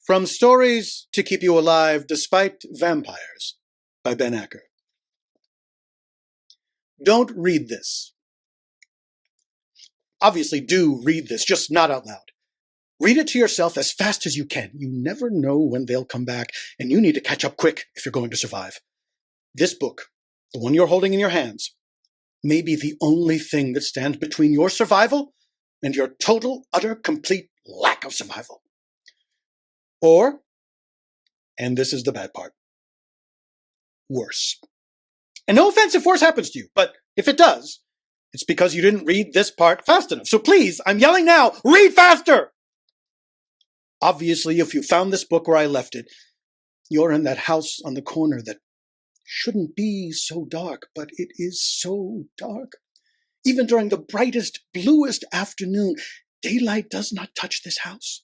From Stories to Keep You Alive Despite Vampires by Ben Acker. Don't read this. Obviously, do read this, just not out loud. Read it to yourself as fast as you can. You never know when they'll come back, and you need to catch up quick if you're going to survive. This book, the one you're holding in your hands, may be the only thing that stands between your survival and your total, utter, complete lack of survival. Or, and this is the bad part, worse. And no offense if worse happens to you, but if it does, it's because you didn't read this part fast enough. So please, I'm yelling now, read faster! Obviously, if you found this book where I left it, you're in that house on the corner that shouldn't be so dark, but it is so dark. Even during the brightest, bluest afternoon, daylight does not touch this house.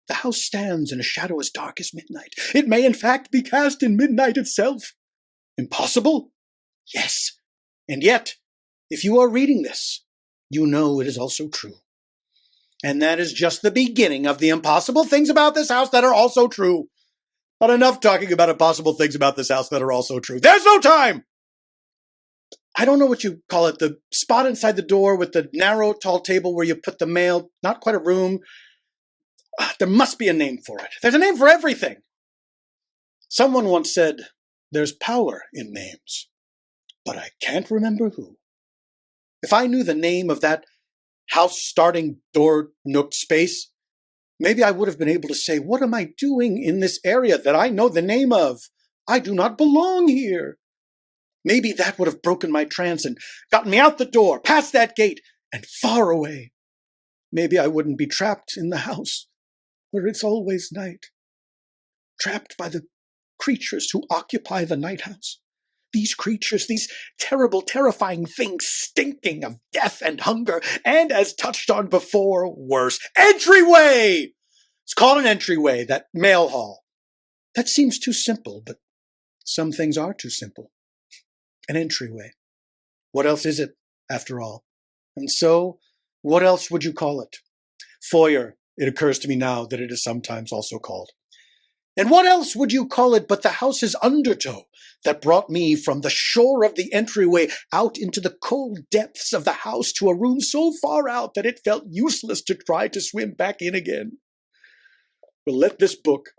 The house stands in a shadow as dark as midnight. It may, in fact, be cast in midnight itself. Impossible? Yes. And yet, if you are reading this, you know it is also true. And that is just the beginning of the impossible things about this house that are also true. But enough talking about impossible things about this house that are also true. There's no time! I don't know what you call it, the spot inside the door with the narrow, tall table where you put the mail, not quite a room. There must be a name for it. There's a name for everything. Someone once said, there's power in names, but I can't remember who. If I knew the name of that house-starting door nook space, maybe I would have been able to say, what am I doing in this area that I know the name of? I do not belong here. Maybe that would have broken my trance and gotten me out the door, past that gate, and far away. Maybe I wouldn't be trapped in the house, where it's always night, trapped by the creatures who occupy the night house. These creatures, these terrible, terrifying things stinking of death and hunger, and as touched on before, worse. Entryway! It's called an entryway, that mail hall. That seems too simple, but some things are too simple. An entryway. What else is it, after all? And so, what else would you call it? Foyer, it occurs to me now that it is sometimes also called. And what else would you call it but the house's undertow that brought me from the shore of the entryway out into the cold depths of the house to a room so far out that it felt useless to try to swim back in again? Well, let this book,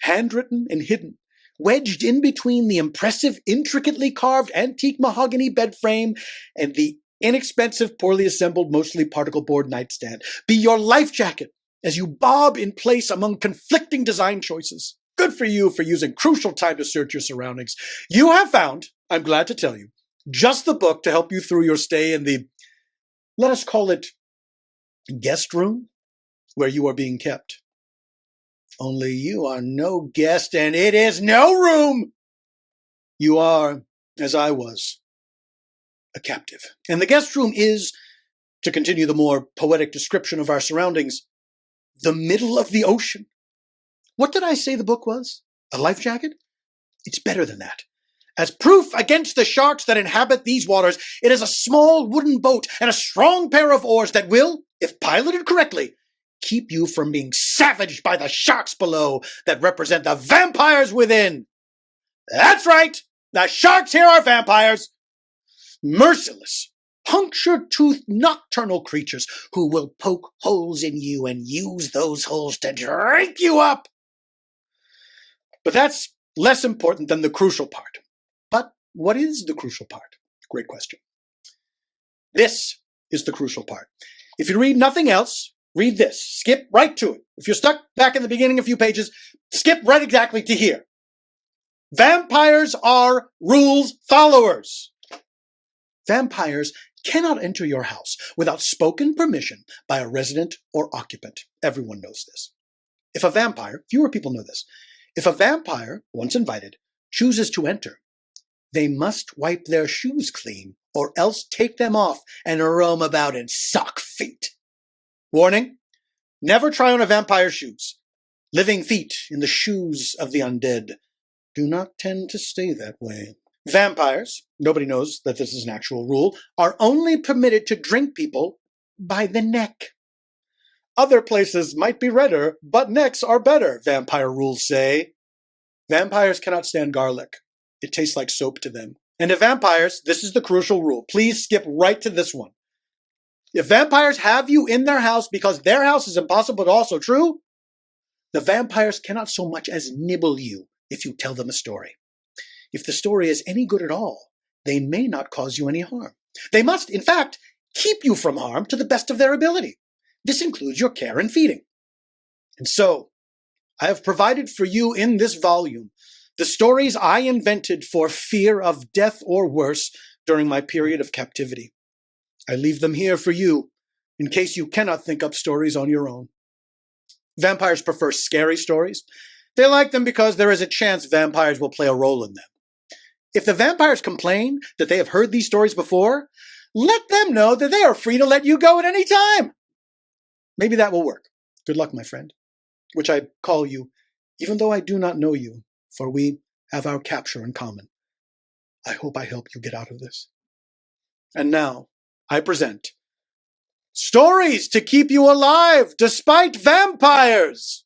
handwritten and hidden, wedged in between the impressive, intricately carved antique mahogany bed frame and the inexpensive, poorly assembled, mostly particle board nightstand, be your life jacket as you bob in place among conflicting design choices. Good for you for using crucial time to search your surroundings. You have found, I'm glad to tell you, just the book to help you through your stay in the, let us call it, guest room, where you are being kept. Only you are no guest, and it is no room. You are, as I was, a captive. And the guest room is, to continue the more poetic description of our surroundings, the middle of the ocean. What did I say the book was? A life jacket? It's better than that. As proof against the sharks that inhabit these waters, it is a small wooden boat and a strong pair of oars that will, if piloted correctly, keep you from being savaged by the sharks below that represent the vampires within. That's right, the sharks here are vampires. Merciless, puncture-toothed nocturnal creatures who will poke holes in you and use those holes to drink you up. But that's less important than the crucial part. But what is the crucial part? Great question. This is the crucial part. If you read nothing else, read this. Skip right to it. If you're stuck back in the beginning a few pages, skip right exactly to here. Vampires are rules followers. Vampires cannot enter your house without spoken permission by a resident or occupant. Everyone knows this. If a vampire, fewer people know this, if a vampire, once invited, chooses to enter, they must wipe their shoes clean or else take them off and roam about in sock feet. Warning, never try on a vampire's shoes. Living feet in the shoes of the undead do not tend to stay that way. Vampires, nobody knows that this is an actual rule, are only permitted to drink people by the neck. Other places might be redder, but necks are better, vampire rules say. Vampires cannot stand garlic. It tastes like soap to them. And to vampires, this is the crucial rule. Please skip right to this one. If vampires have you in their house because their house is impossible but also true, the vampires cannot so much as nibble you if you tell them a story. If the story is any good at all, they may not cause you any harm. They must, in fact, keep you from harm to the best of their ability. This includes your care and feeding. And so, I have provided for you in this volume the stories I invented for fear of death or worse during my period of captivity. I leave them here for you in case you cannot think up stories on your own. Vampires prefer scary stories. They like them because there is a chance vampires will play a role in them. If the vampires complain that they have heard these stories before, let them know that they are free to let you go at any time. Maybe that will work. Good luck, my friend, which I call you, even though I do not know you, for we have our capture in common. I hope I help you get out of this. And now, I present Stories to Keep You Alive Despite Vampires!